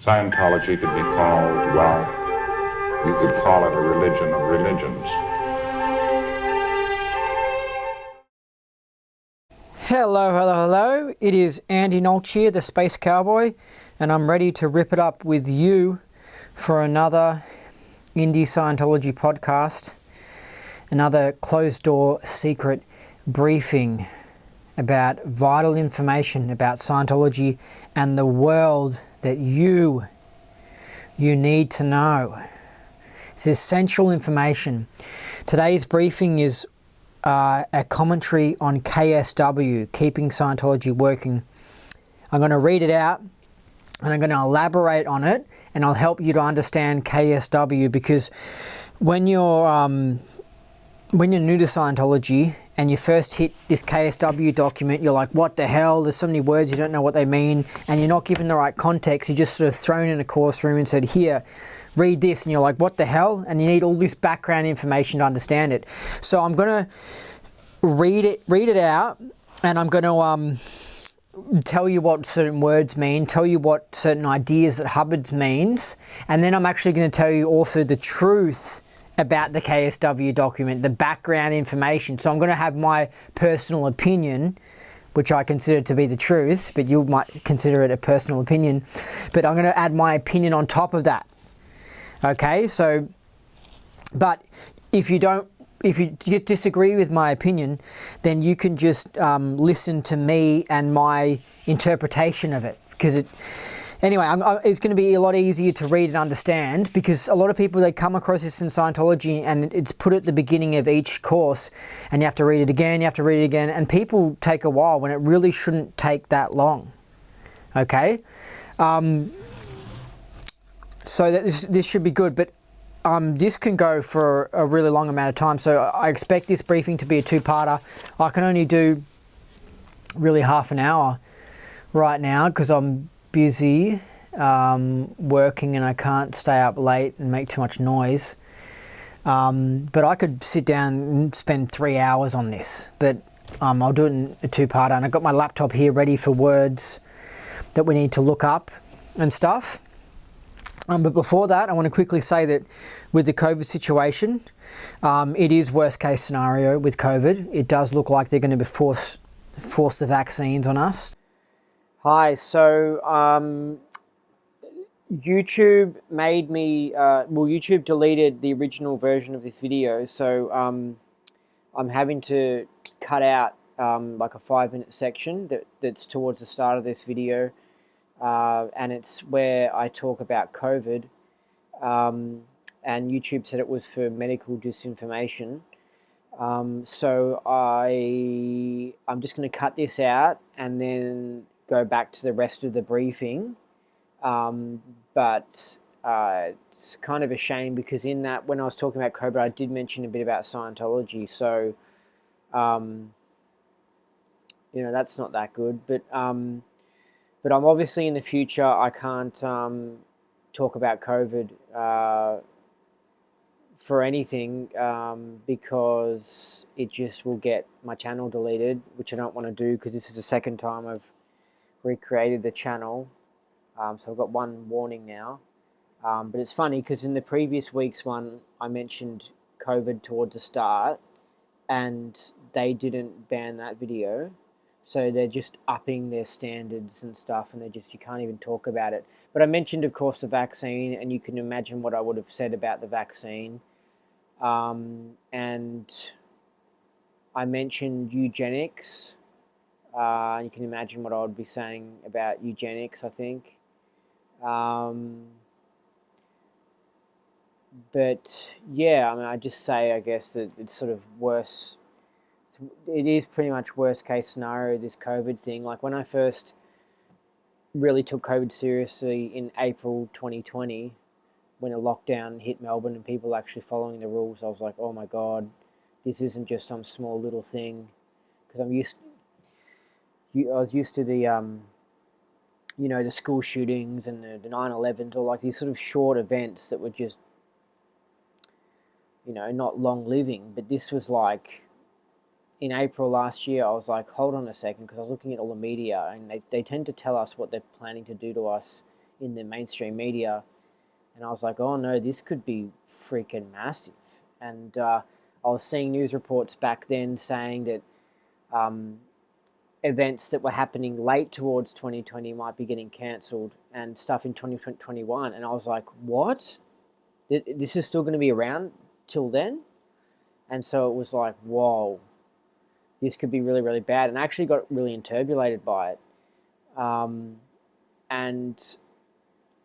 Scientology could be called, well, you could call it a religion of religions. Hello, hello, hello. It is Andy Nolch here, the Space Cowboy, and I'm ready to rip it up with you for another Indie Scientology podcast, another closed-door secret briefing about vital information about Scientology and the world that you need to know. It's essential information. Today's briefing is a commentary on KSW, Keeping Scientology Working. I'm going to read it out and I'm going to elaborate on it, and I'll help you to understand KSW, because when you're new to Scientology and you first hit this KSW document, you're like, what the hell? There's so many words, you don't know what they mean, and you're not given the right context. You're just sort of thrown in a course room and said, here, read this, and you're like, what the hell? And you need all this background information to understand it. So I'm going to read it out, and I'm going to tell you what certain words mean, tell you what certain ideas that Hubbard's means, and then I'm actually going to tell you also the truth about the KSW document, the background information. So I'm going to have my personal opinion, which I consider to be the truth, but you might consider it a personal opinion. But I'm going to add my opinion on top of that. Okay, so, but if you disagree with my opinion, then you can just listen to me and my interpretation of it, because anyway, it's going to be a lot easier to read and understand, because a lot of people, they come across this in Scientology and it's put at the beginning of each course, and you have to read it again, and people take a while when it really shouldn't take that long. Okay? So that this should be good, but this can go for a really long amount of time, so I expect this briefing to be a two-parter. I can only do really half an hour right now because I'm busy working and I can't stay up late and make too much noise. But I could sit down and spend 3 hours on this, but I'll do it in a two-parter, and I've got my laptop here ready for words that we need to look up and stuff. But before that, I want to quickly say that with the COVID situation, it is worst case scenario with COVID. It does look like they're going to force the vaccines on us. Hi, so YouTube made me, YouTube deleted the original version of this video, so I'm having to cut out like a 5-minute section that's towards the start of this video. And it's where I talk about COVID, and YouTube said it was for medical disinformation. So I'm just going to cut this out and then go back to the rest of the briefing. But it's kind of a shame, because in that, when I was talking about COVID, I did mention a bit about Scientology. So, that's not that good. But I'm obviously, in the future, I can't talk about COVID for anything, because it just will get my channel deleted, which I don't want to do, because this is the second time I've recreated the channel. So I've got one warning now. But it's funny, because in the previous week's one, I mentioned COVID towards the start, and they didn't ban that video. So they're just upping their standards and stuff, and you can't even talk about it. But I mentioned, of course, the vaccine, and you can imagine what I would have said about the vaccine. And I mentioned eugenics. You can imagine what I would be saying about eugenics, I think. But yeah, I just say, I guess, that it's sort of worse. It is pretty much worst case scenario, this COVID thing. Like, when I first really took COVID seriously in April 2020, when a lockdown hit Melbourne and people were actually following the rules, I was like, oh my God, this isn't just some small little thing. Because I was used to the, the school shootings and the 9/11s, or like these sort of short events that were just, not long living. But this was like, in April last year, I was like, hold on a second, because I was looking at all the media, and they tend to tell us what they're planning to do to us in the mainstream media, and I was like, oh no, this could be freaking massive. And I was seeing news reports back then saying that events that were happening late towards 2020 might be getting cancelled, and stuff in 2021. And I was like, what? This is still going to be around till then? And so it was like, whoa, this could be really, really bad. And I actually got really enturbulated by it. And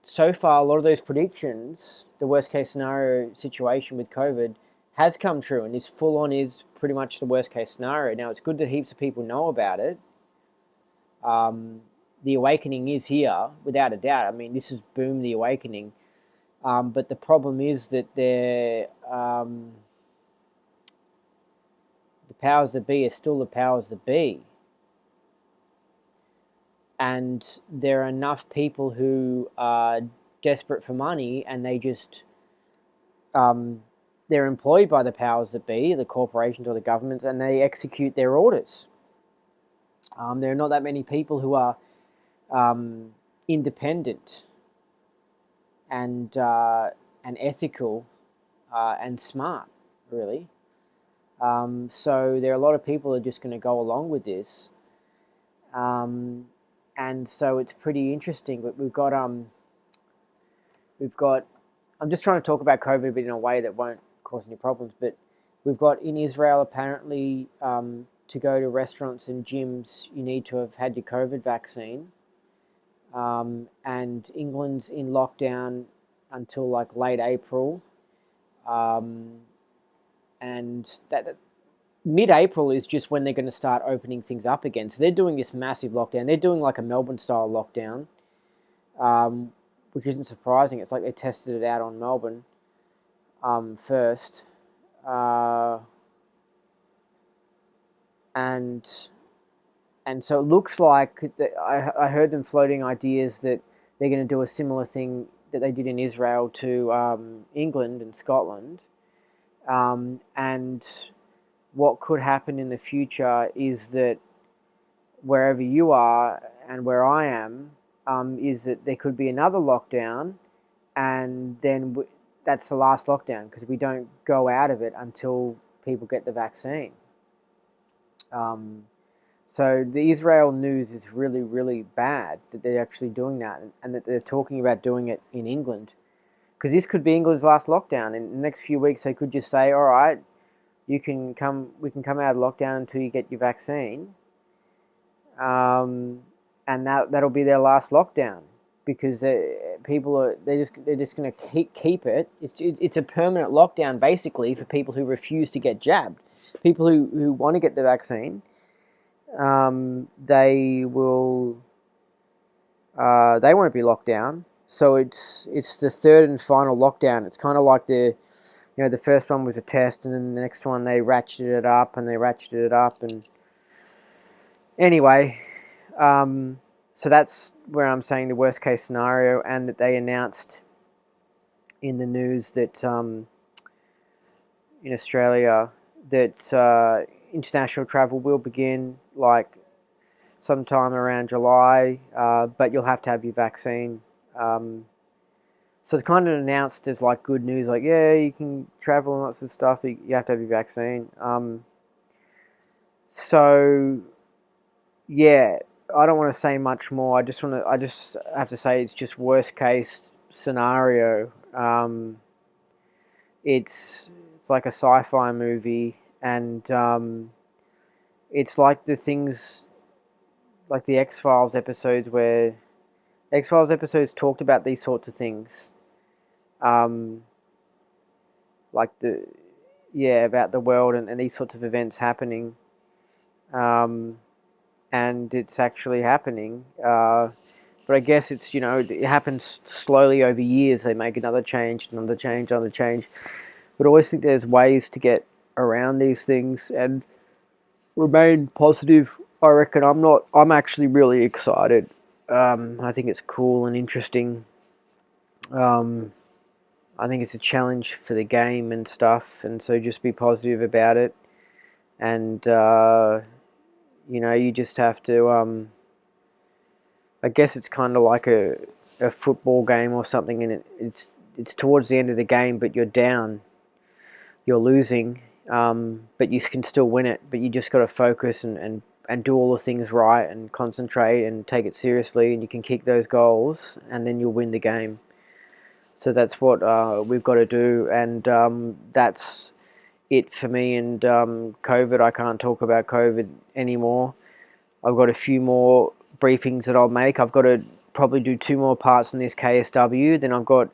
so far, a lot of those predictions, the worst case scenario situation with COVID, has come true, and this full on is pretty much the worst case scenario. Now, it's good that heaps of people know about it. The awakening is here, without a doubt. I mean, this is boom, the awakening. But the problem is that the powers that be are still the powers that be. And there are enough people who are desperate for money, and they just, they're employed by the powers that be, the corporations or the governments, and they execute their orders. There are not that many people who are independent and ethical and smart, really. So there are a lot of people who are just going to go along with this. And so it's pretty interesting. But we've got I'm just trying to talk about COVID, but in a way that won't cause any problems. But we've got in Israel, apparently, to go to restaurants and gyms, you need to have had your COVID vaccine. And England's in lockdown until like late April. And that mid-April is just when they're going to start opening things up again. So they're doing this massive lockdown. They're doing like a Melbourne-style lockdown, which isn't surprising. It's like they tested it out on Melbourne first. And so it looks like, I heard them floating ideas that they're going to do a similar thing that they did in Israel to England and Scotland. And what could happen in the future is that wherever you are and where I am, is that there could be another lockdown, and then that's the last lockdown, because we don't go out of it until people get the vaccine. So the Israel news is really, really bad that they're actually doing that, and that they're talking about doing it in England, because this could be England's last lockdown. In the next few weeks, they could just say, all right, we can come out of lockdown until you get your vaccine, and that'll be their last lockdown, because they're just going to keep it. It's a permanent lockdown, basically, for people who refuse to get jabbed. People who want to get the vaccine, they won't be locked down. So it's the third and final lockdown. It's kind of like the first one was a test, and then the next one they ratcheted it up, and anyway, so that's where I'm saying the worst case scenario, and that they announced in the news that in Australia that international travel will begin like sometime around July, but you'll have to have your vaccine. So it's kind of announced as like good news, like, yeah, you can travel and lots of stuff, but you have to have your vaccine. So yeah, I don't want to say much more. I just have to say it's just worst case scenario. It's like a sci-fi movie, and it's like the things, like the X-Files episodes, where X-Files episodes talked about these sorts of things, like about the world and these sorts of events happening, and it's actually happening. But I guess it's, it happens slowly over years. They make another change. But I always think there's ways to get around these things and remain positive. I reckon I'm actually really excited. I think it's cool and interesting. I think it's a challenge for the game and stuff, and so just be positive about it. And you just have to, I guess it's kind of like a a football game or something, and it's towards the end of the game, but you're down, you're losing, but you can still win it. But you just got to focus and do all the things right and concentrate and take it seriously, and you can kick those goals, and then you'll win the game. So that's what we've got to do, and that's it for me. And COVID, I can't talk about COVID anymore. I've got a few more briefings that I'll make. I've got to probably do 2 more parts in this KSW. Then I've got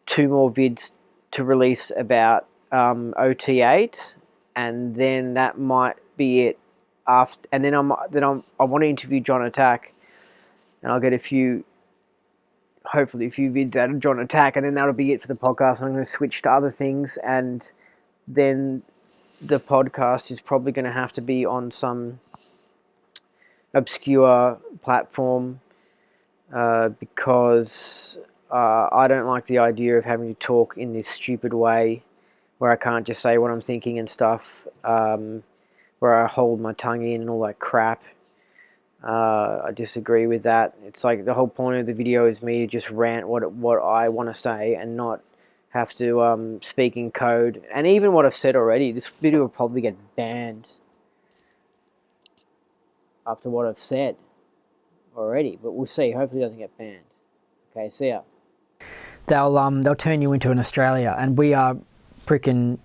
2 more vids to release about OT8, and then that might be it. After, and then I want to interview John Attack, and I'll get hopefully a few vids out of John Attack, and then that'll be it for the podcast. And I'm going to switch to other things, and then the podcast is probably going to have to be on some obscure platform because I don't like the idea of having to talk in this stupid way where I can't just say what I'm thinking and stuff, where I hold my tongue in and all that crap. I disagree with that. It's like the whole point of the video is me to just rant what I want to say and not have to speak in code. And even what I've said already, this video will probably get banned after what I've said already, but we'll see. Hopefully it doesn't get banned. Okay, see ya. They'll turn you into an Australia, and we are freaking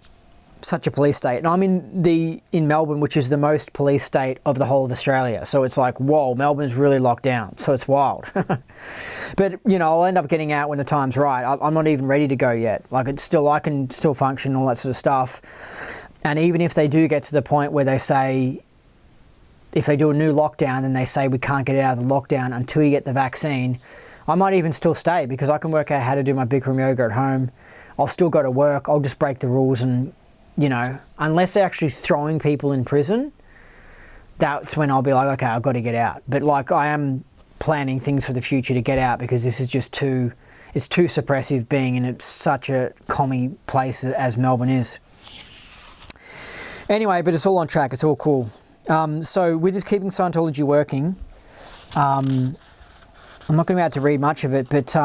such a police state. And I'm in Melbourne, which is the most police state of the whole of Australia. So it's like, whoa, Melbourne's really locked down. So it's wild. But, you know, I'll end up getting out when the time's right. I'm not even ready to go yet. Like, I can still function, all that sort of stuff. And even if they do get to the point where they say, if they do a new lockdown and they say we can't get out of the lockdown until you get the vaccine, I might even still stay because I can work out how to do my Bikram yoga at home. I'll still go to work. I'll just break the rules and, you know, unless they're actually throwing people in prison, that's when I'll be like, okay, I've got to get out. But like, I am planning things for the future to get out because this is just it's too suppressive being in such a commie place as Melbourne is. Anyway, but it's all on track. It's all cool. So with this Keeping Scientology Working, I'm not going to be able to read much of it, but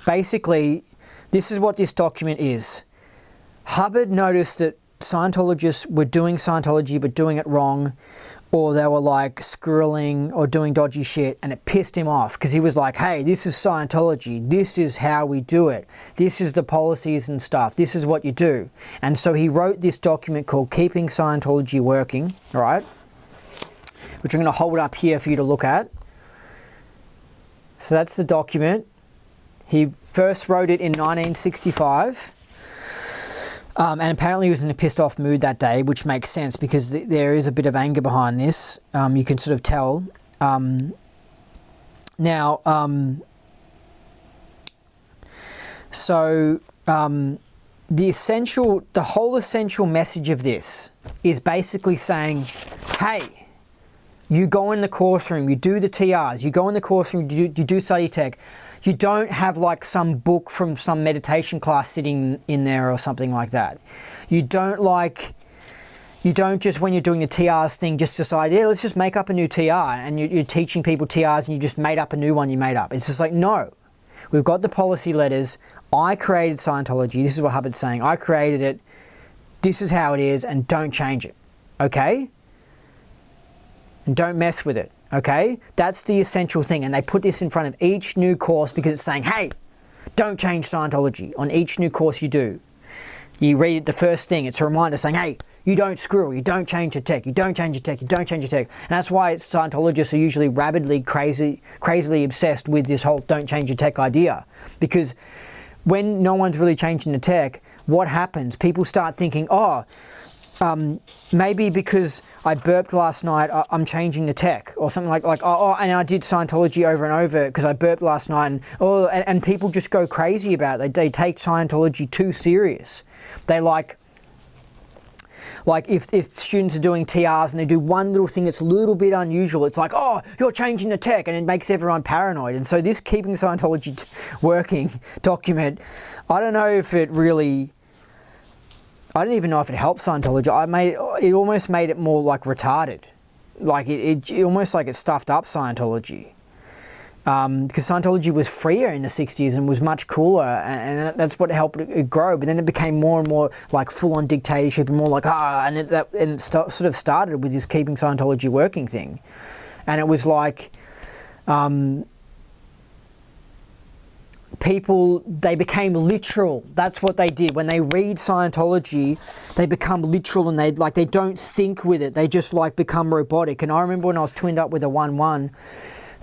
basically, this is what this document is. Hubbard noticed that Scientologists were doing Scientology but doing it wrong, or they were like squirreling or doing dodgy shit, and it pissed him off because he was like, hey, this is Scientology, this is how we do it, this is the policies and stuff, this is what you do. And so he wrote this document called Keeping Scientology Working, right, which I'm going to hold up here for you to look at. So that's the document. He first wrote it in 1965. And apparently he was in a pissed off mood that day, which makes sense because there is a bit of anger behind this. You can sort of tell. The whole essential message of this is basically saying, hey, you go in the course room, you do the TRs, you go in the course room, you do study tech. You don't have like some book from some meditation class sitting in there or something like that. You don't just, when you're doing the TRs thing, just decide, yeah, let's just make up a new TR, and you're teaching people TRs and you just made up a new one you made up. It's just like, no. We've got the policy letters. I created Scientology. This is what Hubbard's saying. I created it. This is how it is, and don't change it. Okay? And don't mess with it. Okay? That's the essential thing. And they put this in front of each new course because it's saying, hey, don't change Scientology on each new course you do. You read it, the first thing, it's a reminder saying, hey, you don't screw, you don't change your tech, you don't change your tech, you don't change your tech. And that's why Scientologists are usually rabidly, crazily obsessed with this whole don't change your tech idea. Because when no one's really changing the tech, what happens? People start thinking, maybe because I burped last night, I'm changing the tech, or something like and I did Scientology over and over because I burped last night, and people just go crazy about it. They take Scientology too serious. They like if students are doing TRs and they do one little thing that's a little bit unusual, it's like, oh, you're changing the tech, and it makes everyone paranoid. And so this Keeping Scientology Working document, I don't know if it really, I don't even know if it helps Scientology. It almost made it more like retarded. Like it almost like it stuffed up Scientology. because Scientology was freer in the 60s and was much cooler, and that's what helped it grow. But then it became more and more like full-on dictatorship and more like, and it sort of started with this keeping Scientology working thing. And it was like, people, they became literal. That's what they did. When they read Scientology, they become literal, and they don't think with it. They just like become robotic. And I remember when I was twinned up with a 1-1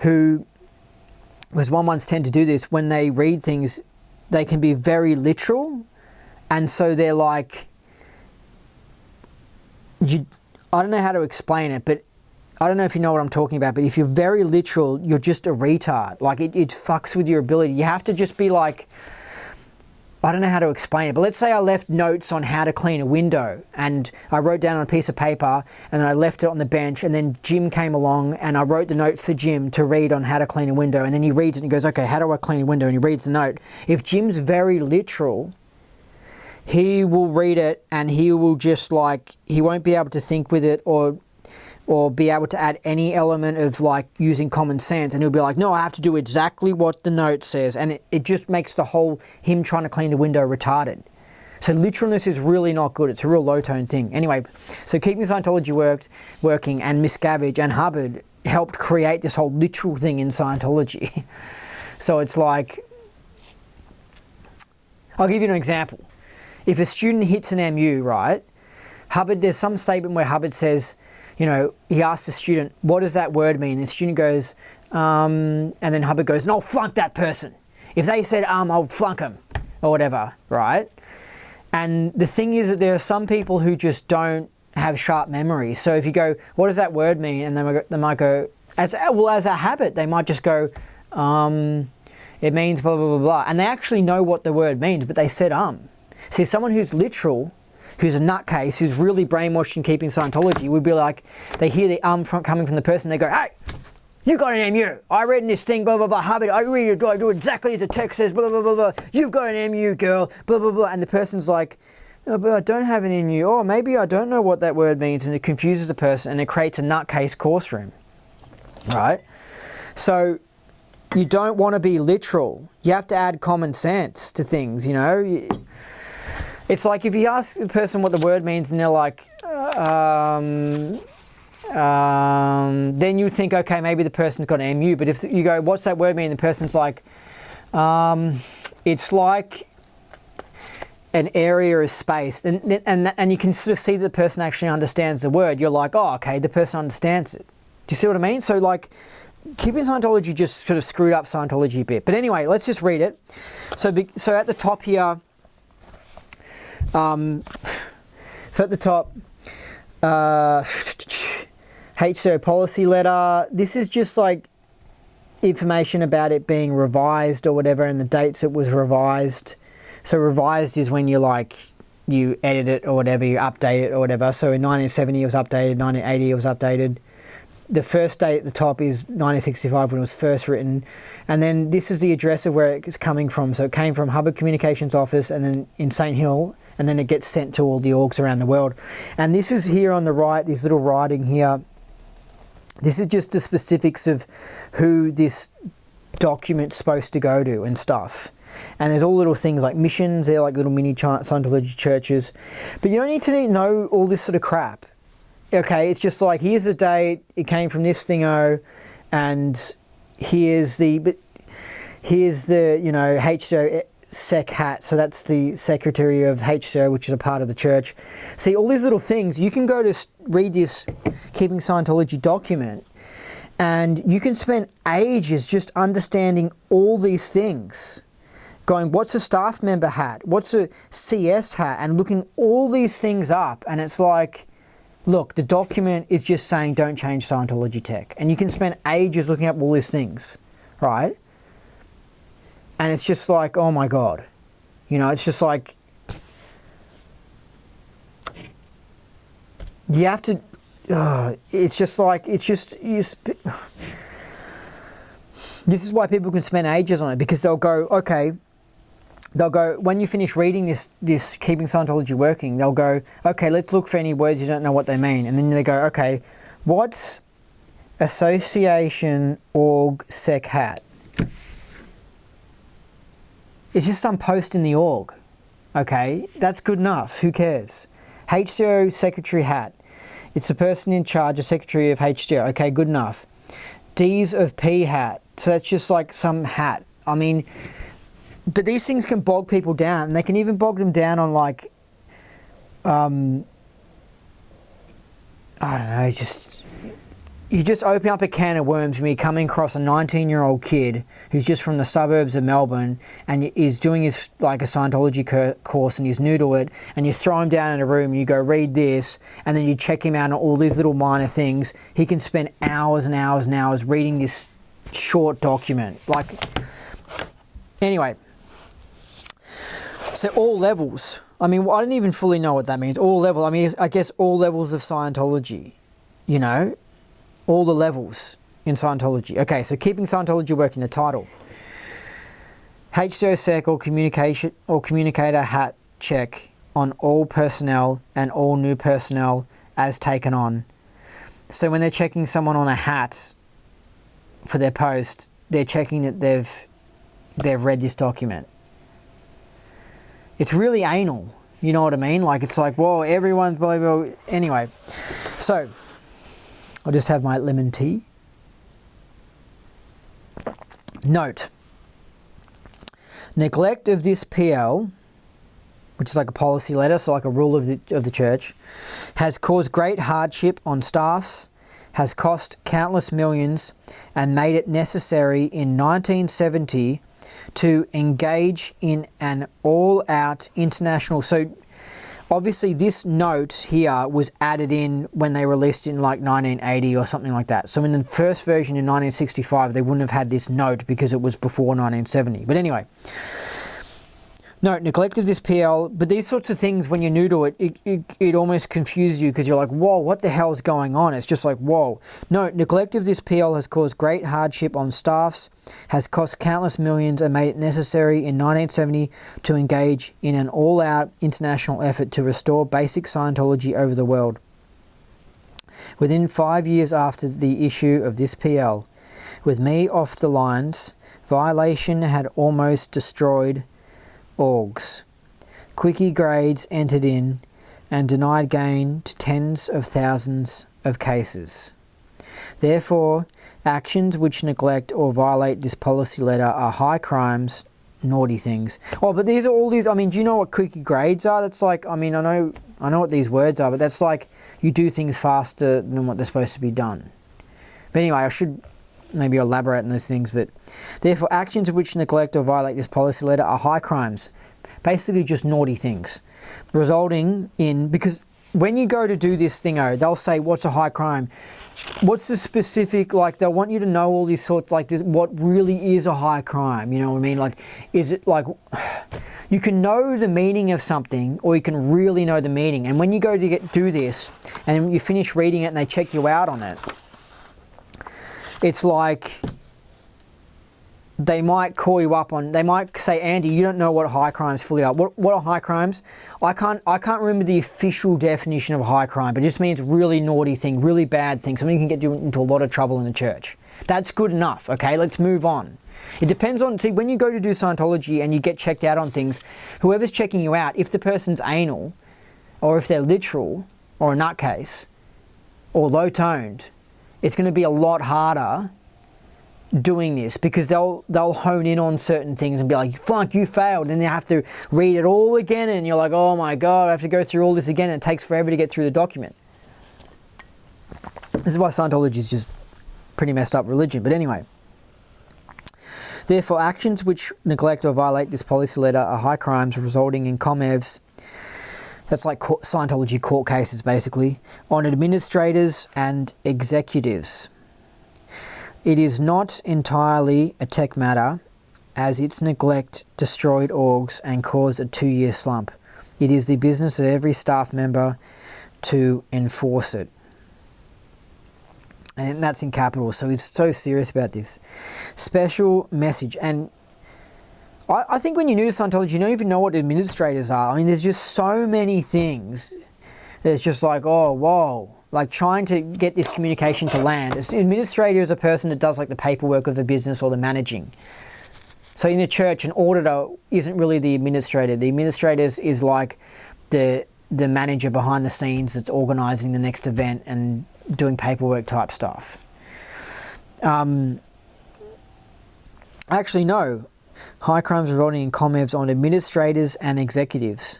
who... because 1-1s tend to do this, when they read things, they can be very literal, and so they're like, I don't know how to explain it, but I don't know if you know what I'm talking about, but if you're very literal, you're just a retard. Like, it fucks with your ability. You have to just be like, I don't know how to explain it, but let's say I left notes on how to clean a window, and I wrote down on a piece of paper, and then I left it on the bench, and then Jim came along, and I wrote the note for Jim to read on how to clean a window, and then he reads it and he goes, okay, how do I clean a window? And he reads the note. If Jim's very literal, he will read it, and he will just like, he won't be able to think with it, or be able to add any element of like using common sense, and he'll be like, no, I have to do exactly what the note says, and it just makes the whole him trying to clean the window retarded. So literalness is really not good. It's a real low-tone thing. Anyway, so keeping Scientology working, and Miscavige and Hubbard helped create this whole literal thing in Scientology. So it's like, I'll give you an example. If a student hits an MU, right, Hubbard, there's some statement where Hubbard says, you know, he asks the student, what does that word mean? And the student goes, and then Hubbard goes, no, flunk that person. If they said, I'll flunk them, or whatever, right? And the thing is that there are some people who just don't have sharp memory. So if you go, what does that word mean? And they might go, as a habit, they might just go, it means blah, blah, blah, blah. And they actually know what the word means, but they said, See, someone who's literal, who's a nutcase, who's really brainwashed in keeping Scientology, would be like, they hear the coming from the person, they go, hey, you got an MU. I read in this thing, blah, blah, blah, Hubbard, I read it, I do exactly as the text says, blah, blah, blah, blah, you've got an MU, girl, blah, blah, blah. And the person's like, oh, but I don't have an MU. Oh, maybe I don't know what that word means. And it confuses the person, and it creates a nutcase course room, right? So you don't want to be literal. You have to add common sense to things, you know? It's like if you ask a person what the word means and they're like, then you think, okay, maybe the person's got an MU. But if you go, what's that word mean? The person's like, it's like an area of space. And you can sort of see that the person actually understands the word. You're like, oh, okay, the person understands it. Do you see what I mean? So like, keeping Scientology just sort of screwed up Scientology a bit. But anyway, let's just read it. So at the top here, so at the top, HCO policy letter. This is just like information about it being revised or whatever, and the dates it was revised. So revised is when you edit it or whatever, you update it or whatever. So in 1970 it was updated, 1980 it was updated. The first date at the top is 1965 when it was first written. And then this is the address of where it's coming from. So it came from Hubbard Communications Office and then in St. Hill, and then it gets sent to all the orgs around the world. And this is here on the right, this little writing here. This is just the specifics of who this document's supposed to go to and stuff. And there's all little things like missions, they're like little mini Scientology churches. But you don't need to know all this sort of crap. Okay, it's just like, here's the date, it came from this thingo, and here's the, you know, HCO Sec Hat, so that's the Secretary of HCO, which is a part of the church. See, all these little things, you can go to read this Keeping Scientology document, and you can spend ages just understanding all these things. Going, what's a staff member hat? What's a CS hat? And looking all these things up, and it's like, look, the document is just saying don't change Scientology tech. And you can spend ages looking up all these things, right? And it's just like, oh my God. You know, it's just like, you have to, it's just like, this is why people can spend ages on it, because they'll go, okay, when you finish reading this Keeping Scientology Working, they'll go, okay, let's look for any words you don't know what they mean. And then they go, okay, what's Association Org Sec Hat? It's just some post in the org. Okay, that's good enough. Who cares? HDO secretary hat. It's the person in charge, the secretary of HDO. Okay, good enough. D's of P hat. So that's just like some hat. I mean, but these things can bog people down, and they can even bog them down on like, I don't know, you just open up a can of worms when you're coming across a 19-year-old kid who's just from the suburbs of Melbourne and is doing his like a Scientology course and he's new to it, and you throw him down in a room and you go read this, and then you check him out on all these little minor things. He can spend hours and hours and hours reading this short document. Like, anyway, so all levels. I mean, I don't even fully know what that means. All levels. I mean, I guess all levels of Scientology, you know. All the levels in Scientology. Okay, so keeping Scientology working, the title. HDO Sec or communicator hat check on all personnel and all new personnel as taken on. So when they're checking someone on a hat for their post, they're checking that they've read this document. It's really anal, you know what I mean? Like, it's like, whoa, everyone's blah, blah, blah. Anyway, so I'll just have my lemon tea. Note, neglect of this PL, which is like a policy letter, so like a rule of the church, has caused great hardship on staffs, has cost countless millions, and made it necessary in 1970 to engage in an all-out international... So obviously this note here was added in when they released it in like 1980 or something like that. So in the first version in 1965, they wouldn't have had this note because it was before 1970. But anyway, note, neglect of this PL, but these sorts of things, when you're new to it, it almost confuses you because you're like, whoa, what the hell's going on? It's just like, whoa. Note, neglect of this PL has caused great hardship on staffs, has cost countless millions, and made it necessary in 1970 to engage in an all-out international effort to restore basic Scientology over the world. Within 5 years after the issue of this PL, with me off the lines, violation had almost destroyed orgs. Quickie grades entered in and denied gain to tens of thousands of cases. Therefore, actions which neglect or violate this policy letter are high crimes, naughty things. Oh, but these are all these, I mean, do you know what quickie grades are? That's like, I mean, I know what these words are, but that's like you do things faster than what they're supposed to be done. But anyway, I should maybe elaborate on those things, but therefore actions which neglect or violate this policy letter are high crimes, basically just naughty things, resulting in, because when you go to do this thing, they'll say, what's a high crime? What's the specific, like, they'll want you to know all these sorts, like, this, what really is a high crime, you know what I mean? Like, is it like, you can know the meaning of something, or you can really know the meaning, and when you go to do this, and you finish reading it and they check you out on it, it's like they might call you up on, they might say, Andy, you don't know what high crimes fully are. What are high crimes? I can't remember the official definition of high crime, but it just means really naughty thing, really bad thing, something that can get you into a lot of trouble in the church. That's good enough, okay? Let's move on. It depends on, see, when you go to do Scientology and you get checked out on things, whoever's checking you out, if the person's anal, or if they're literal, or a nutcase, or low-toned, it's going to be a lot harder doing this, because they'll hone in on certain things and be like, fuck, you failed, and they have to read it all again, and you're like, oh my god, I have to go through all this again, and it takes forever to get through the document. This is why Scientology is just pretty messed up religion. But anyway, therefore actions which neglect or violate this policy letter are high crimes, resulting in ComEvs, that's like Scientology court cases basically, on administrators and executives. It is not entirely a tech matter, as its neglect destroyed orgs and caused a 2-year slump. It is the business of every staff member to enforce it. And that's in capitals, so it's so serious about this. Special message. And I think when you're new to Scientology, you don't even know what administrators are. I mean, there's just so many things. It's just like, oh, whoa. Like trying to get this communication to land. An administrator is a person that does like the paperwork of the business or the managing. So in a church, an auditor isn't really the administrator. The administrator is like the manager behind the scenes that's organising the next event and doing paperwork type stuff. Actually, no. High crimes resulting in comments on administrators and executives.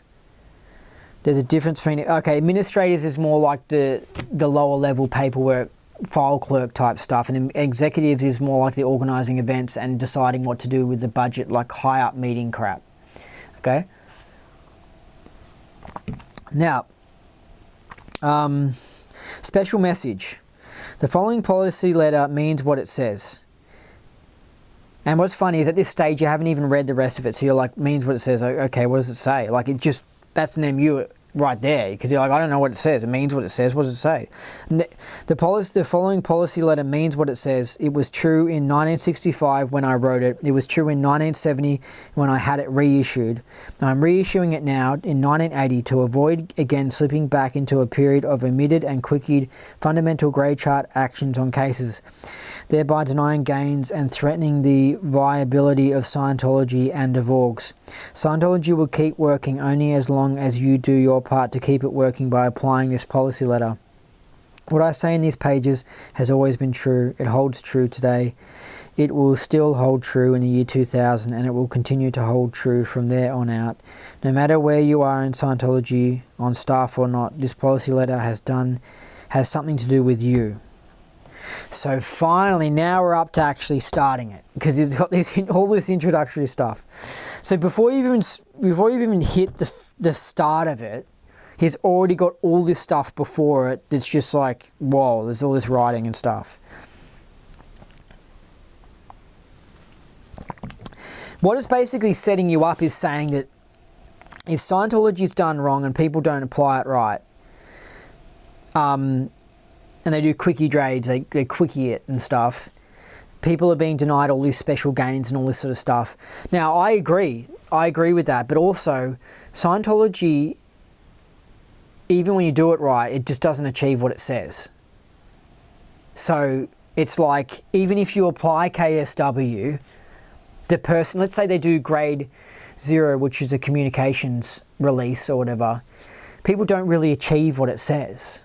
There's a difference between... Okay, administrators is more like the lower level paperwork, file clerk type stuff, and executives is more like the organising events and deciding what to do with the budget, like high up meeting crap. Okay? Now, special message. The following policy letter means what it says. And what's funny is at this stage you haven't even read the rest of it, so you're like, means what it says. Okay, what does it say? Like, it just, that's an MU right there, because you're like, I don't know what it says. It means what it says. What does it say? The following policy letter means what it says. It was true in 1965 when I wrote it. It was true in 1970 when I had it reissued. I'm reissuing it now in 1980 to avoid again slipping back into a period of omitted and quickied fundamental grey chart actions on cases, thereby denying gains and threatening the viability of Scientology and of orgs. Scientology will keep working only as long as you do your part to keep it working by applying this policy letter. What I say in these pages has always been true. It holds true today. It will still hold true in the year 2000, and it will continue to hold true from there on out. No matter where you are in Scientology, on staff or not, this policy letter has something to do with you. So finally, now we're up to actually starting it, because it's got all this introductory stuff. So before you even hit the start of it, he's already got all this stuff before it that's just like, whoa, there's all this writing and stuff. What it's basically setting you up is saying that if Scientology is done wrong and people don't apply it right, and they do quickie trades, they quickie it and stuff, people are being denied all these special gains and all this sort of stuff. Now, I agree with that, but also Scientology, even when you do it right, it just doesn't achieve what it says. So it's like, even if you apply KSW, the person, let's say they do grade 0, which is a communications release or whatever, people don't really achieve what it says.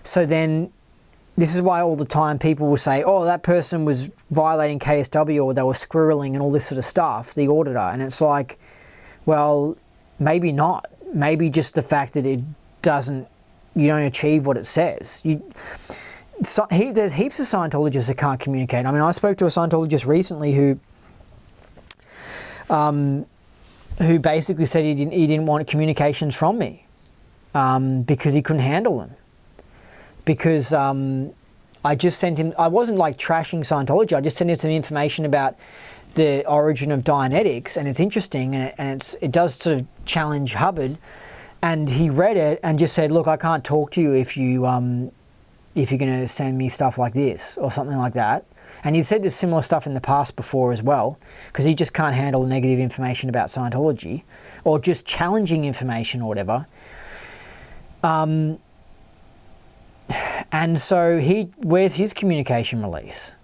So then, this is why all the time people will say, oh, that person was violating KSW, or they were squirreling and all this sort of stuff, the auditor. And it's like, well, maybe not. Maybe just the fact that you don't achieve what it says. There's heaps of Scientologists that can't communicate. I mean, I spoke to a Scientologist recently who basically said he didn't want communications from me because he couldn't handle them. Because I just sent him, I wasn't like trashing Scientology, I just sent him some information about the origin of Dianetics, and it's interesting, and it does sort of challenge Hubbard, and he read it and just said, look, I can't talk to you if you're going to send me stuff like this or something like that. And he said there's similar stuff in the past before as well, because he just can't handle negative information about Scientology or just challenging information or whatever. And so where's his communication release?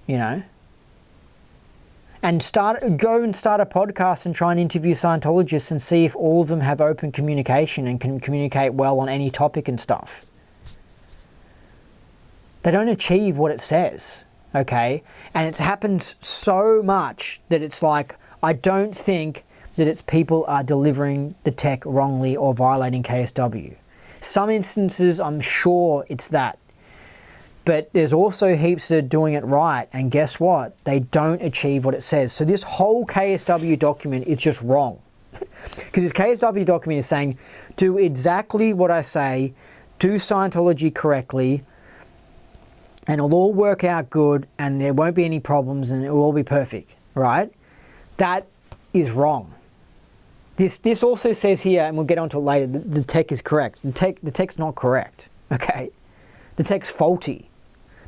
You know? And go and start a podcast and try and interview Scientologists and see if all of them have open communication and can communicate well on any topic and stuff. They don't achieve what it says, okay? And it's happened so much that it's like, I don't think that it's people are delivering the tech wrongly or violating KSW. Some instances, I'm sure it's that. But there's also heaps that are doing it right, and guess what? They don't achieve what it says. So this whole KSW document is just wrong. Because this KSW document is saying, do exactly what I say, do Scientology correctly, and it'll all work out good, and there won't be any problems, and it will all be perfect, right? That is wrong. This also says here, and we'll get onto it later, the tech is correct. The tech's not correct, okay? The tech's faulty.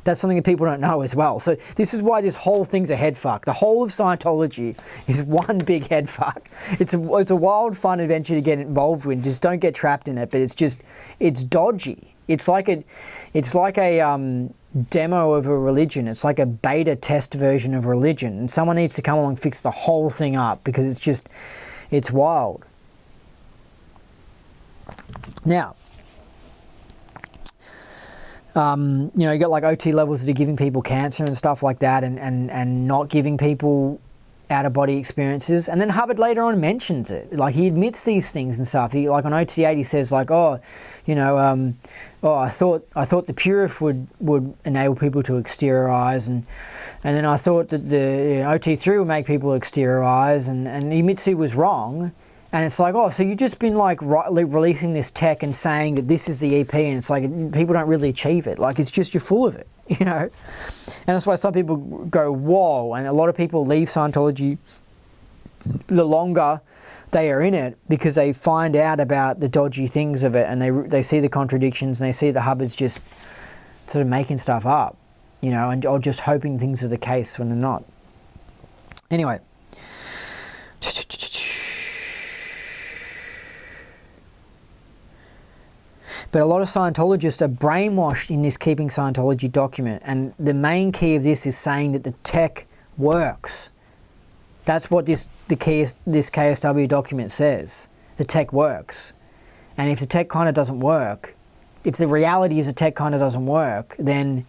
That's something that people don't know as well. So this is why this whole thing's a head fuck. The whole of Scientology is one big head fuck. It's a wild, fun adventure to get involved in. Just don't get trapped in it, but it's dodgy. It's like a demo of a religion. It's like a beta test version of religion, and someone needs to come along and fix the whole thing up, because it's wild. Now, you got like OT levels that are giving people cancer and stuff like that, and not giving people out-of-body experiences. And then Hubbard later on mentions it. Like, he admits these things and stuff. He, like on OT8, he says like, I thought the Purif would enable people to exteriorize, and then I thought that the OT3 would make people exteriorize, and he admits he was wrong. And it's like, so you've just been like releasing this tech and saying that this is the EP, and it's like people don't really achieve it. Like, it's just, you're full of it, And that's why some people go, whoa, and a lot of people leave Scientology the longer they are in it, because they find out about the dodgy things of it, and they see the contradictions, and they see the Hubbards just sort of making stuff up, or just hoping things are the case when they're not. Anyway. But a lot of Scientologists are brainwashed in this Keeping Scientology document, and the main key of this is saying that the tech works. That's what this KSW document says. The tech works. And if the tech kind of doesn't work, if the reality is the tech kind of doesn't work, then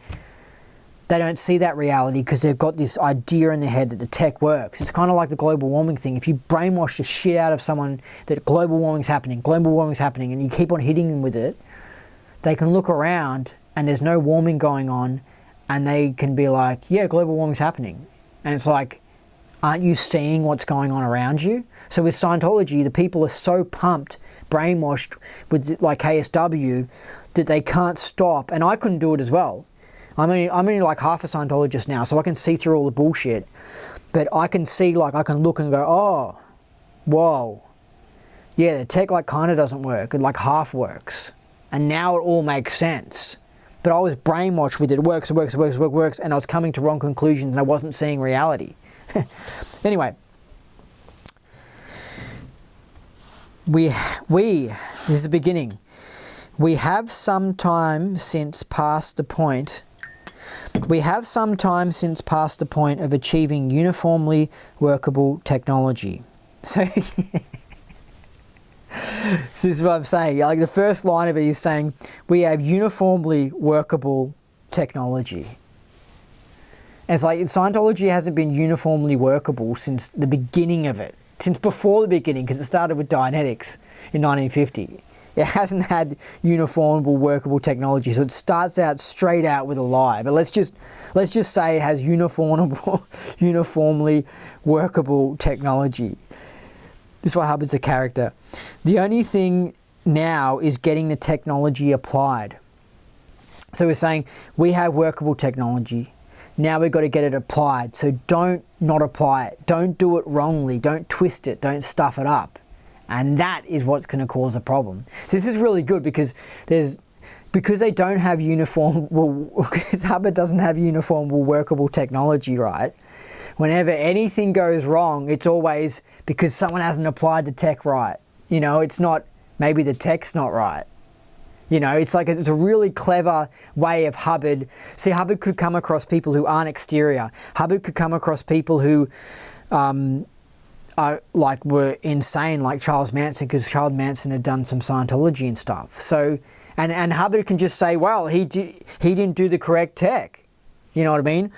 they don't see that reality, because they've got this idea in their head that the tech works. It's kind of like the global warming thing. If you brainwash the shit out of someone that global warming's happening, and you keep on hitting them with it, they can look around and there's no warming going on, and they can be like, yeah, global warming's happening. And it's like, aren't you seeing what's going on around you? So with Scientology, the people are so pumped, brainwashed with like KSW, that they can't stop. And I couldn't do it as well. I'm only like half a Scientologist now, so I can see through all the bullshit. But I can see, like, I can look and go, oh, whoa. Yeah, the tech like kind of doesn't work. It like half works. And now it all makes sense. But I was brainwashed with it. It works, and I was coming to wrong conclusions, and I wasn't seeing reality. Anyway. This is the beginning. We have some time since passed the point of achieving uniformly workable technology. So, this is what I'm saying. Like, the first line of it is saying, we have uniformly workable technology. And it's like, Scientology hasn't been uniformly workable since the beginning of it. Since before the beginning, because it started with Dianetics in 1950. It hasn't had uniformly workable technology, so it starts out straight out with a lie. But let's just say it has uniformly workable technology. This is why Hubbard's a character. The only thing now is getting the technology applied. So we're saying we have workable technology. Now we've got to get it applied. So don't not apply it. Don't do it wrongly. Don't twist it. Don't stuff it up. And that is what's going to cause a problem. So this is really good, because they don't have because Hubbard doesn't have uniformly workable technology, right? Whenever anything goes wrong, it's always because someone hasn't applied the tech right. It's not, maybe the tech's not right. It's like, it's a really clever way of Hubbard. See, Hubbard could come across people who aren't exterior. Hubbard could come across people who were insane, like Charles Manson, because Charles Manson had done some Scientology and stuff. So, and Hubbard can just say, well, he didn't do the correct tech. You know what I mean?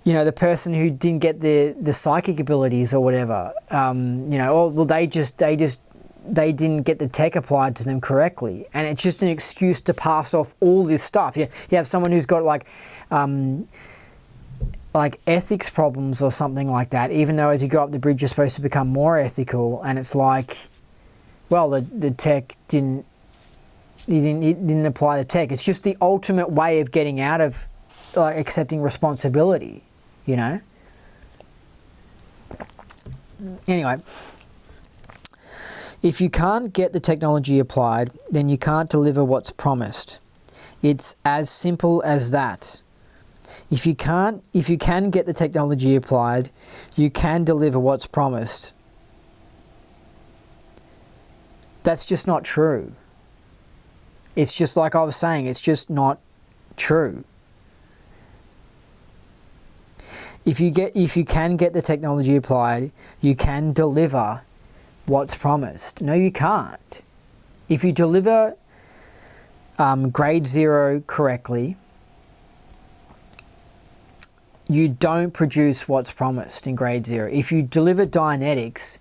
The person who didn't get the psychic abilities or whatever. They didn't get the tech applied to them correctly, and it's just an excuse to pass off all this stuff. You have someone who's got like ethics problems or something like that, even though as you go up the bridge you're supposed to become more ethical, and it's like, well, the tech didn't apply the tech. It's just the ultimate way of getting out of accepting responsibility, Anyway, if you can't get the technology applied, then you can't deliver what's promised. It's as simple as that. If you can get the technology applied, you can deliver what's promised. That's just not true. It's just like I was saying, it's just not true. If you can get the technology applied, you can deliver what's promised. No, you can't. If you deliver grade 0 correctly, you don't produce what's promised in grade 0. If you deliver Dianetics,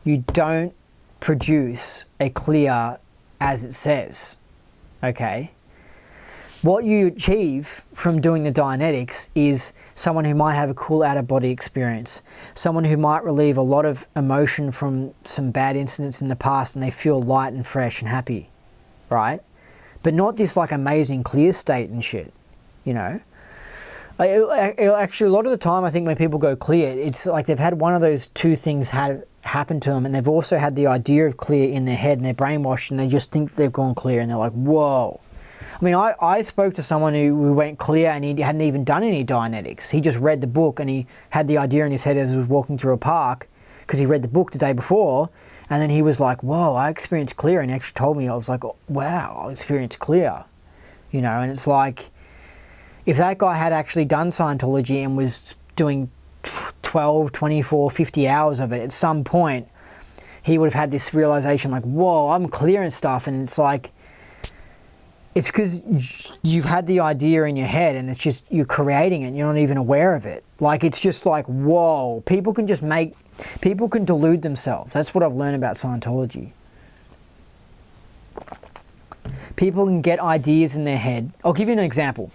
you don't produce a clear as it says. Okay? What you achieve from doing the Dianetics is someone who might have a cool out-of-body experience, someone who might relieve a lot of emotion from some bad incidents in the past and they feel light and fresh and happy, right? But not this like amazing clear state and shit, you know? Actually, a lot of the time I think when people go clear, it's like they've had one of those two things happen to them, and they've also had the idea of clear in their head and they're brainwashed and they just think they've gone clear and they're like, whoa. I mean, I spoke to someone who went clear and he hadn't even done any Dianetics. He just read the book and he had the idea in his head as he was walking through a park because he read the book the day before, and then he was like, whoa, I experienced clear, and he actually told me, I was like, wow, I experienced clear, you know. And it's like, if that guy had actually done Scientology and was doing 12, 24, 50 hours of it, at some point he would have had this realization like, whoa, I'm clear and stuff. And it's like, it's because you've had the idea in your head and it's just, you're creating it and you're not even aware of it. Like, it's just like, whoa, people can delude themselves. That's what I've learned about Scientology. People can get ideas in their head. I'll give you an example.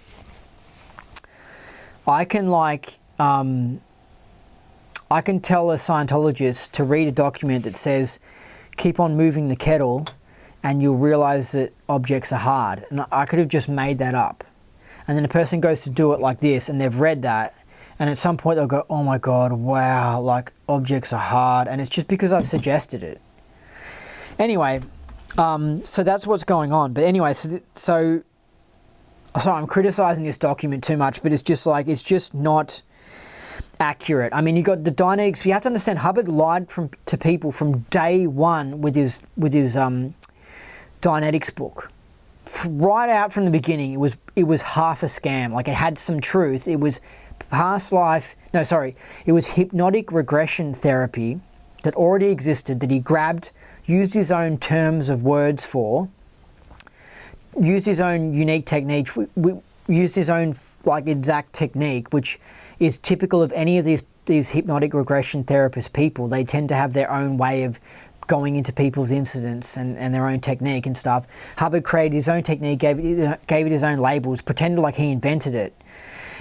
I can tell a Scientologist to read a document that says, keep on moving the kettle and you'll realize that objects are hard. And I could have just made that up. And then a person goes to do it like this and they've read that, and at some point they'll go, oh my God, wow, like objects are hard. And it's just because I've suggested it. Anyway, so that's what's going on. But anyway, so I'm criticizing this document too much, but it's just like, it's just not accurate. I mean, you got the Dianetics. You have to understand, Hubbard lied to people from day one with his Dianetics book. Right out from the beginning, it was half a scam. Like, it had some truth. It was it was hypnotic regression therapy that already existed, that he grabbed, used his own terms of words for, used his own unique technique, used his own like exact technique, which is typical of any of these hypnotic regression therapist people. They tend to have their own way of going into people's incidents and their own technique and stuff. Hubbard created his own technique, gave it his own labels, pretended like he invented it,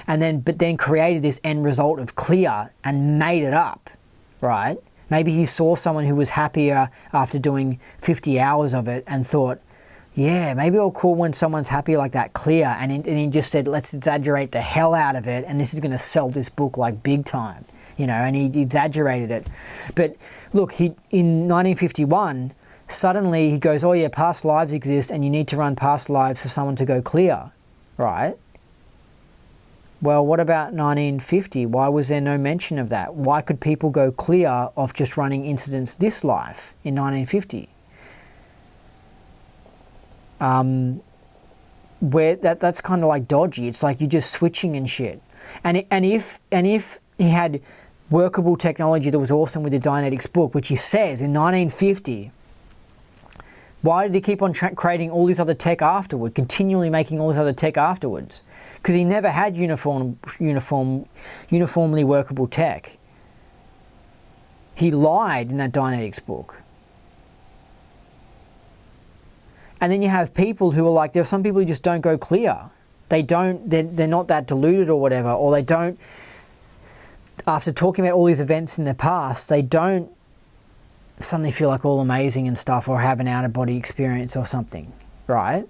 but then created this end result of clear and made it up, right? Maybe he saw someone who was happier after doing 50 hours of it and thought, yeah, maybe I'll call when someone's happy like that clear. And he just said, let's exaggerate the hell out of it, and this is going to sell this book like big time, you know, and he exaggerated it. But look, in 1951, suddenly he goes, oh yeah, past lives exist and you need to run past lives for someone to go clear, right? Well, what about 1950? Why was there no mention of that? Why could people go clear of just running incidents this life in 1950? Where that's kind of like dodgy. It's like you're just switching and shit. And if he had workable technology that was awesome with the Dianetics book, which he says in 1950, why did he keep on creating all this other tech afterward, continually making all this other tech afterwards? Because he never had uniformly workable tech. He lied in that Dianetics book. And then you have people who are like, there are some people who just don't go clear. They're not that deluded or whatever, or they don't, after talking about all these events in the past, they don't suddenly feel like all amazing and stuff, or have an out-of-body experience or something, right?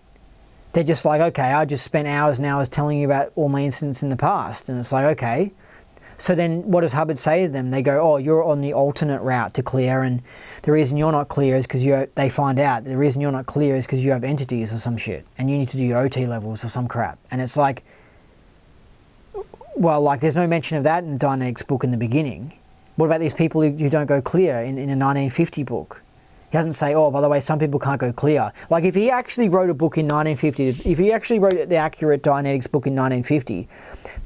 They're just like, okay, I just spent hours and hours telling you about all my incidents in the past. And it's like, okay. So then what does Hubbard say to them? They go, oh, you're on the alternate route to clear, and the reason you're not clear is because they find out the reason you're not clear is because you have entities or some shit, and you need to do your OT levels or some crap. And it's like, well, like, there's no mention of that in the Dianetics book in the beginning. What about these people who don't go clear in a 1950 book? He doesn't say, oh, by the way, some people can't go clear. Like if he actually wrote a book in 1950, if he actually wrote the accurate Dianetics book in 1950,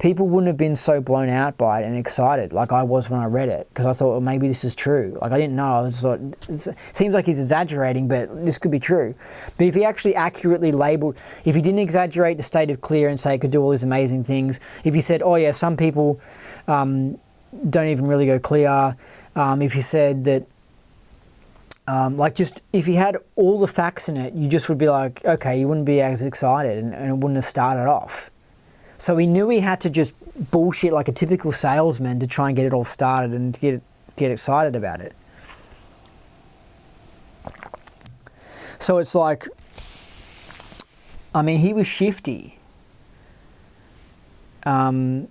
people wouldn't have been so blown out by it and excited like I was when I read it, because I thought, well, maybe this is true. Like I didn't know. I just thought, it seems like he's exaggerating, but this could be true. But if he actually accurately labeled, if he didn't exaggerate the state of clear and say it could do all these amazing things, if he said, oh yeah, some people don't even really go clear, if he said that, like just if he had all the facts in it, you just would be like, okay, you wouldn't be as excited and it wouldn't have started off. So he knew he had to just bullshit like a typical salesman to try and get it all started and get excited about it. So it's like, I mean, he was shifty. And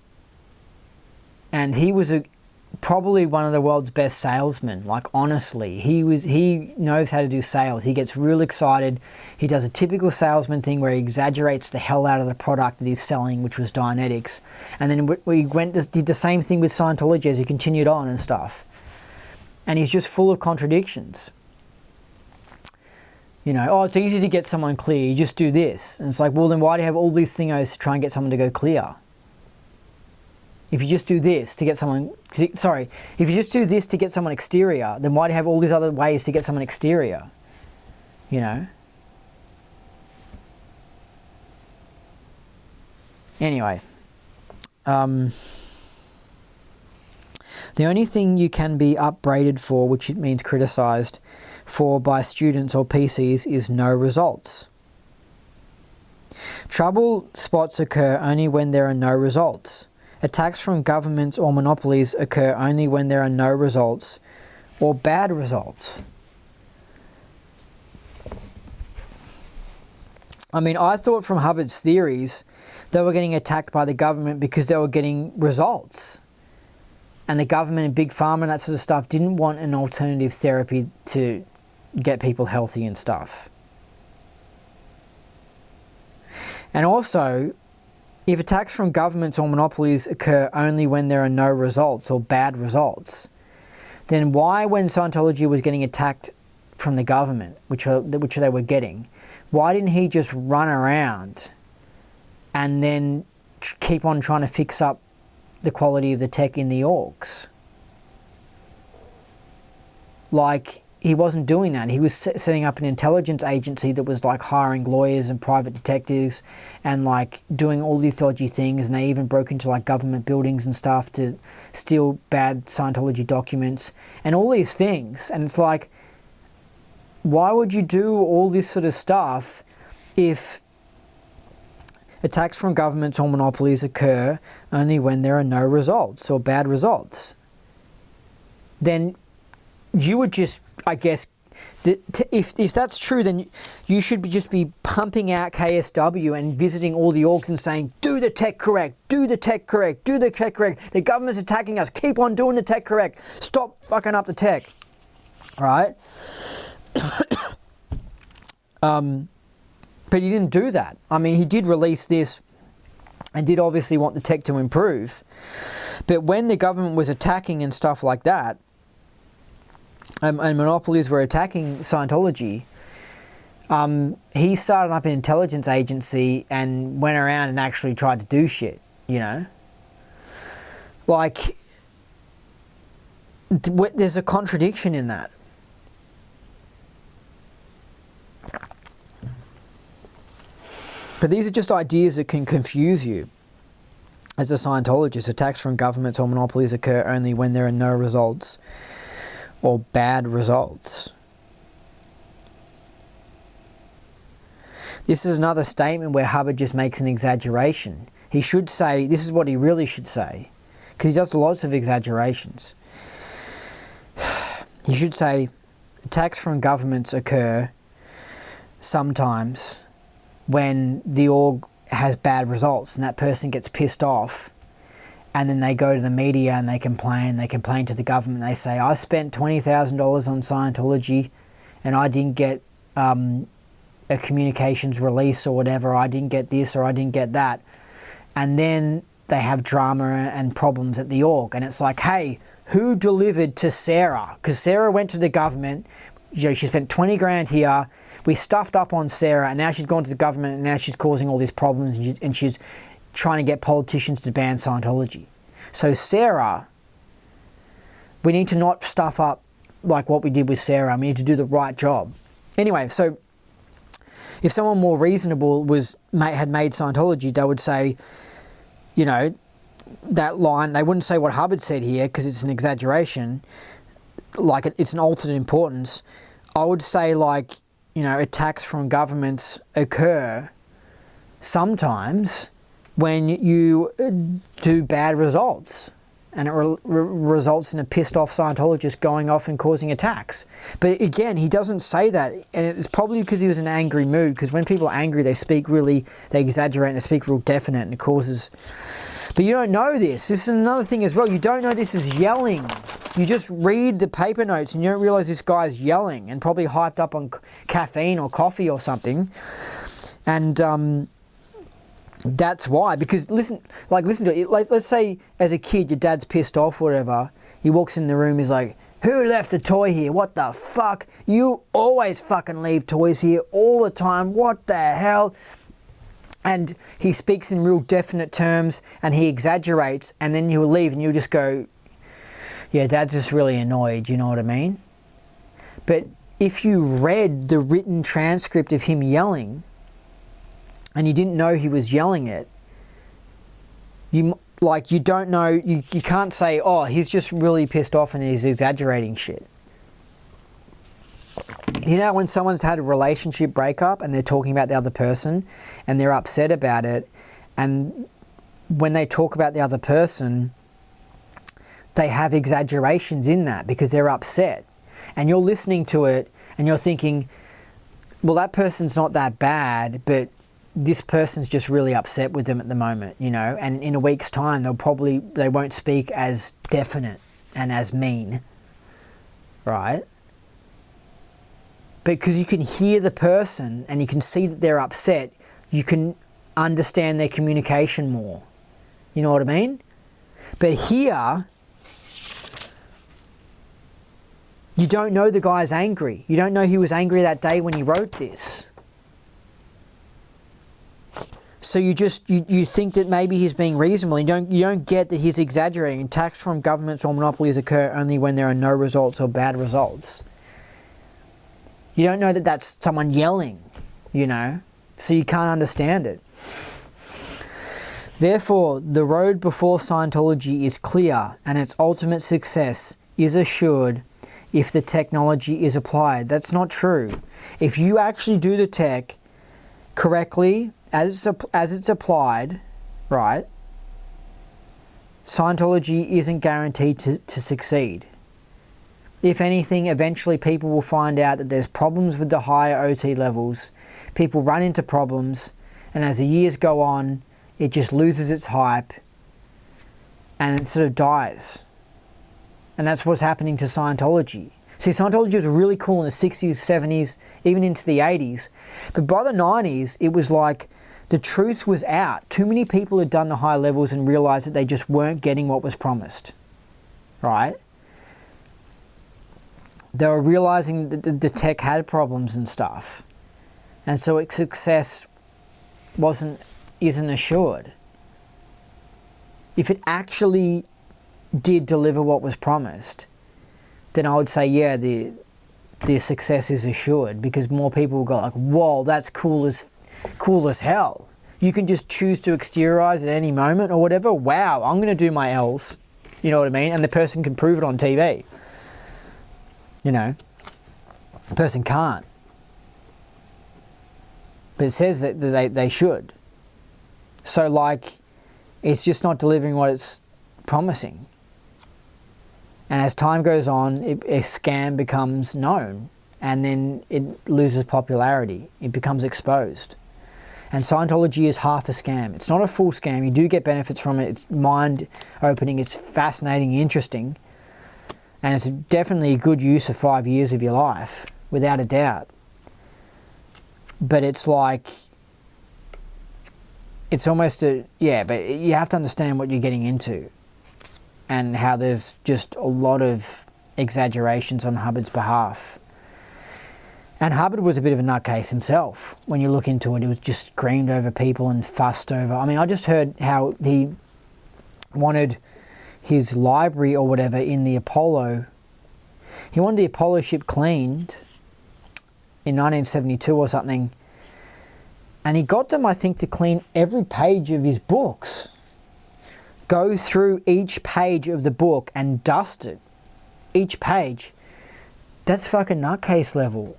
he was probably one of the world's best salesmen. Like honestly, he knows how to do sales. He gets real excited. He does a typical salesman thing where he exaggerates the hell out of the product that he's selling, which was Dianetics. And then we did the same thing with Scientology as he continued on and stuff. And he's just full of contradictions. You know, oh, it's easy to get someone clear. You just do this. And it's like, well, then why do you have all these thingos to try and get someone to go clear? If you just do this to get someone, if you just do this to get someone exterior, then why do you have all these other ways to get someone exterior? You know? Anyway. The only thing you can be upbraided for, which it means criticised for by students or PCs, is no results. Trouble spots occur only when there are no results. Attacks from governments or monopolies occur only when there are no results or bad results. I mean, I thought from Hubbard's theories they were getting attacked by the government because they were getting results. And the government and Big Pharma and that sort of stuff didn't want an alternative therapy to get people healthy and stuff. And also, if attacks from governments or monopolies occur only when there are no results or bad results, then why, when Scientology was getting attacked from the government, which they were getting, why didn't he just run around and then keep on trying to fix up the quality of the tech in the orgs? Like, he wasn't doing that. He was setting up an intelligence agency that was like hiring lawyers and private detectives and like doing all these dodgy things, and they even broke into like government buildings and stuff to steal bad Scientology documents and all these things. And it's like, why would you do all this sort of stuff if attacks from governments or monopolies occur only when there are no results or bad results? Then you would just, I guess, if that's true, then you should just be pumping out KSW and visiting all the orgs and saying, do the tech correct, do the tech correct, do the tech correct. The government's attacking us. Keep on doing the tech correct. Stop fucking up the tech. All right? But he didn't do that. I mean, he did release this and did obviously want the tech to improve. But when the government was attacking and stuff like that, and monopolies were attacking Scientology, he started up an intelligence agency and went around and actually tried to do shit, you know? Like, there's a contradiction in that. But these are just ideas that can confuse you. As a Scientologist, attacks from governments or monopolies occur only when there are no results or bad results. This is another statement where Hubbard just makes an exaggeration. He should say, this is what he really should say, because he does lots of exaggerations. He should say, attacks from governments occur sometimes when the org has bad results and that person gets pissed off, and then they go to the media and they complain to the government. They say, I spent $20,000 on Scientology and I didn't get a communications release or whatever. I didn't get this or I didn't get that. And then they have drama and problems at the org. And it's like, hey, who delivered to Sarah? Because Sarah went to the government she spent 20 grand here, we stuffed up on Sarah, and now she's gone to the government, and now she's causing all these problems, and she's trying to get politicians to ban Scientology. So Sarah, we need to not stuff up like what we did with Sarah. We need to do the right job. Anyway, so if someone more reasonable had made Scientology, they would say, that line, they wouldn't say what Hubbard said here because it's an exaggeration, like it's an alternate importance. I would say attacks from governments occur sometimes when you do bad results, and it results in a pissed off Scientologist going off and causing attacks. But again, he doesn't say that, and it's probably because he was in an angry mood, because when people are angry, they exaggerate and they speak real definite, and it causes... But you don't know this. This is another thing as well. You don't know this is yelling. You just read the paper notes and you don't realize this guy's yelling and probably hyped up on caffeine or coffee or something. And that's why. Because listen to it. Let's say as a kid your dad's pissed off or whatever. He walks in the room, he's like, who left a toy here? What the fuck? You always fucking leave toys here all the time. What the hell? And he speaks in real definite terms and he exaggerates, and then you'll leave and you'll just go, yeah, Dad's just really annoyed, you know what I mean? But if you read the written transcript of him yelling and you didn't know he was yelling it, you don't know, you can't say, oh, he's just really pissed off and he's exaggerating shit. You know, when someone's had a relationship breakup and they're talking about the other person and they're upset about it, and when they talk about the other person, they have exaggerations in that because they're upset. And you're listening to it and you're thinking, well, that person's not that bad, but this person's just really upset with them at the moment, and in a week's time, they won't speak as definite and as mean, right? Because you can hear the person and you can see that they're upset, you can understand their communication more. You know what I mean? But here, you don't know the guy's angry. You don't know he was angry that day when he wrote this. So you think that maybe he's being reasonable. You don't get that he's exaggerating. Attacks from governments or monopolies occur only when there are no results or bad results. You don't know that that's someone yelling, so you can't understand it. Therefore, the road before Scientology is clear and its ultimate success is assured if the technology is applied. That's not true. If you actually do the tech correctly, as it's applied, right, Scientology isn't guaranteed to succeed. If anything, eventually people will find out that there's problems with the higher OT levels. People run into problems, and as the years go on, it just loses its hype and it sort of dies. And that's what's happening to Scientology. See, Scientology was really cool in the 60s, 70s, even into the 80s. But by the 90s, it was like the truth was out. Too many people had done the high levels and realized that they just weren't getting what was promised, right? They were realizing that the tech had problems and stuff. And so its success isn't assured. If it actually did deliver what was promised, then I would say, yeah, the success is assured, because more people will go like, whoa, that's cool as hell. You can just choose to exteriorize at any moment or whatever. Wow, I'm going to do my L's. You know what I mean? And the person can prove it on TV. The person can't. But it says that they should. So, it's just not delivering what it's promising. And as time goes on, a scam becomes known, and then it loses popularity. It becomes exposed. And Scientology is half a scam. It's not a full scam. You do get benefits from it. It's mind-opening. It's fascinating, interesting. And it's definitely a good use of 5 years of your life, without a doubt. But it's almost but you have to understand what you're getting into, and how there's just a lot of exaggerations on Hubbard's behalf. And Hubbard was a bit of a nutcase himself. When you look into it, he was just screamed over people and fussed over. I mean, I just heard how he wanted his library or whatever in the Apollo. He wanted the Apollo ship cleaned in 1972 or something. And he got them, I think, to clean every page of his books. Go through each page of the book and dust it. Each page. That's fucking nutcase level.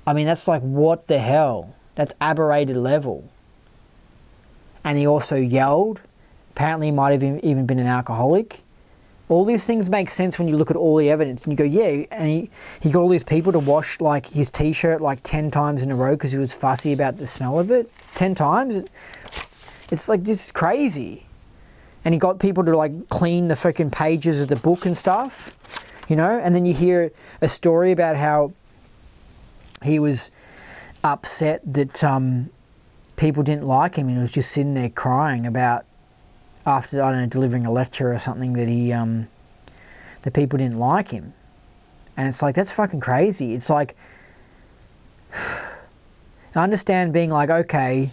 I mean, that's like, what the hell? That's aberrated level. And he also yelled. Apparently he might have even been an alcoholic. All these things make sense when you look at all the evidence and you go, yeah, and he got all these people to wash like his t-shirt like 10 times in a row because he was fussy about the smell of it. 10 times? It's like, this is crazy. And he got people to like clean the freaking pages of the book and stuff, you know? And then you hear a story about how he was upset that people didn't like him, and he was just sitting there crying about, after, I don't know, delivering a lecture or something, that that people didn't like him. And it's like, that's fucking crazy. It's like, I understand being like, okay,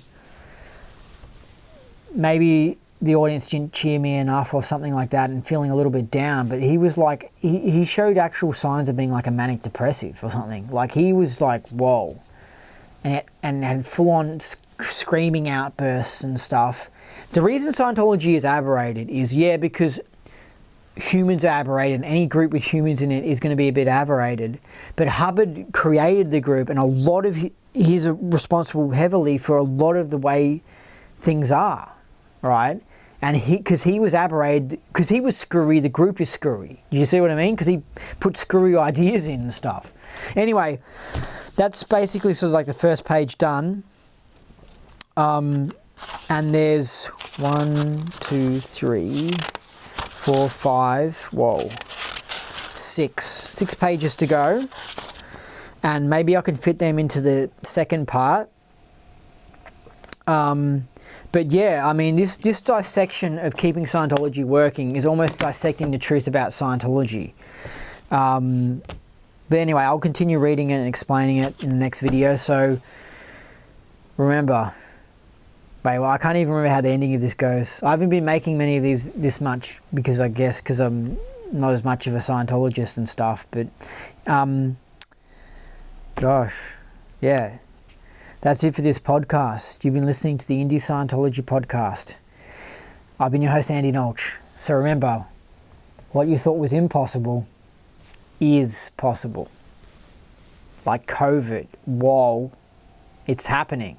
maybe the audience didn't cheer me enough or something like that, and feeling a little bit down, but he was like, he showed actual signs of being like a manic depressive or something. Like, he was like, whoa. And had full-on screaming outbursts and stuff. The reason Scientology is aberrated is, yeah, because humans are aberrated, and any group with humans in it is going to be a bit aberrated. But Hubbard created the group, and a lot of he's responsible heavily for a lot of the way things are, right? And because he was aberrated, because he was screwy, the group is screwy. You see what I mean? Because he put screwy ideas in and stuff. Anyway, that's basically sort of like the first page done. And there's 1, 2, 3, 4, 5, whoa, 6 pages to go. And maybe I can fit them into the second part. But yeah, I mean, this dissection of keeping Scientology working is almost dissecting the truth about Scientology. But anyway, I'll continue reading it and explaining it in the next video. So remember, well, I can't even remember how the ending of this goes. I haven't been making many of these this much because I'm not as much of a Scientologist and stuff. But gosh, yeah. That's it for this podcast. You've been listening to the Indie Scientology podcast. I've been your host, Andy Nolch. So remember, what you thought was impossible is possible. Like COVID. Whoa. It's happening.